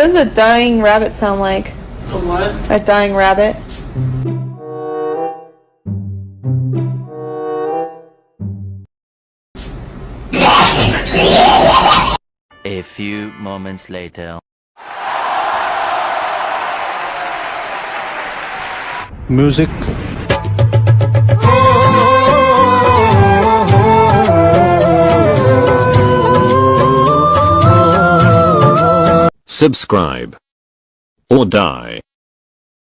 does a dying rabbit sound like? A what? A dying rabbit. A few moments later. Music. Subscribe or die.